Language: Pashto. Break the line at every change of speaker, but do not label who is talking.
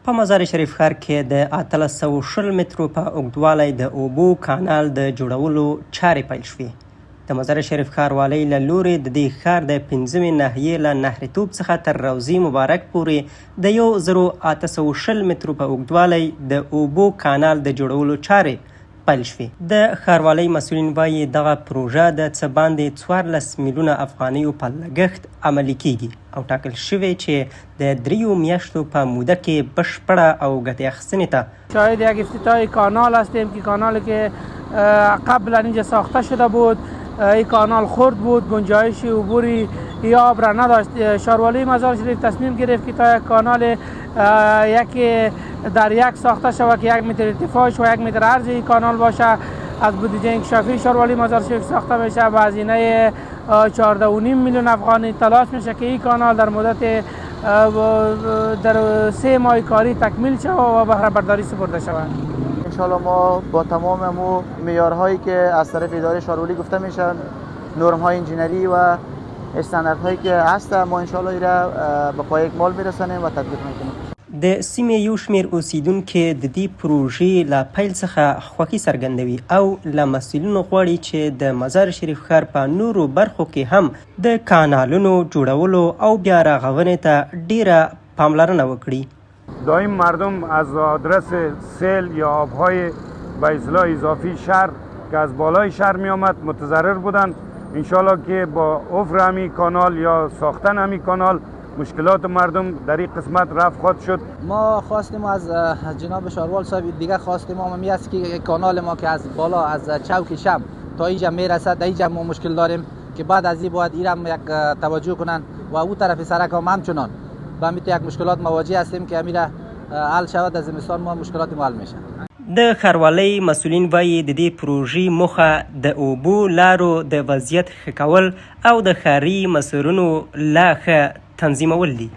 په مزار شریف ښار کې د 1820 مترو په اوږدوالی د اوبو کانال د جوړولو چارې پیل شوې. د مزار شریف ښاروالۍ له لورې د دې ښار د 5مې ناحیې له نهرتوب څخه تر روضې مبارک پورې د 1820 مترو په اوږدوالی د اوبو کانال د جوړولو چارې پیل شوې. د ښاروالۍ مسؤلین وایي دغه پروژه د څه باندې 14 میلیونه افغانیو په لګښت عملي کیږي او ټاکل شوې چې د 3 میاشتو په موده کې بشپړه او ګټې اخیستنې ته
شاهد یک افتتاح کانال هستیم که کانالی که قبلا اینجا ساخته شده بود. این کانال خرد بود، گنجایش عبوری یا آب را نداشت. شهروانی مزار شریف تصمیم گرفت که تا یک کانال یکی در یک ساخته شود که 1 متر ارتفاعش و 1 متر عرض این کانال باشه. از بودجه انکشافی شهروانی مزار شریف ساخته میشه با هزینه 14.5 میلیون افغانی. تلاش میشه که این کانال در مدت در 3 ماه کاری تکمیل شود و بهره برداری سپرده شود.
انشالله ما با تمام امو معیارهایی که از طرف اداره شهروانی گفته میشن، نرم‌های انجینری و استانداردهایی که هست، ما انشالله ایره به پای اکمال برسانیم و تطبیق میکنیم.
د سیمې یو شمېر اوسیدونکي د دې پروژې له پیل څخه خوښي څرګندوي او له مسؤلینو غواړي چې د مزار شریف ښار په نورو برخو کې هم د کانالونو جوړولو او بیا رغونې ته ډیره پاملرنه وکړي.
دائم مردم از آدرس سیل یا آبهای به اصطلاح اضافی شهر که از بالای شهر می آمد متضرر بودند. انشالله که با افر همی کانال یا ساختن همی کانال مشکلات مردم در این قسمت رفع خواهد شد.
ما خواستیم از جناب شاروال صاحب دیگه خواستیم همی است که کانال ما که از بالا از چوک شم تا اینجا میرسد، در اینجا ما مشکل داریم که بعد از این باید ایرم یک توجه کنن و او طرف سرک هم همچنان با همیت یک مشکلات مواجه هستیم که همیره حل شود. از زمستان ما مشکلات حل میشه.
د ښاروالۍ مسؤلین وایي د دې پروژې موخه د اوبو لارو د وضعیت ښه کول او د ښاري مسیرونو لا ښه تنظیمول دي.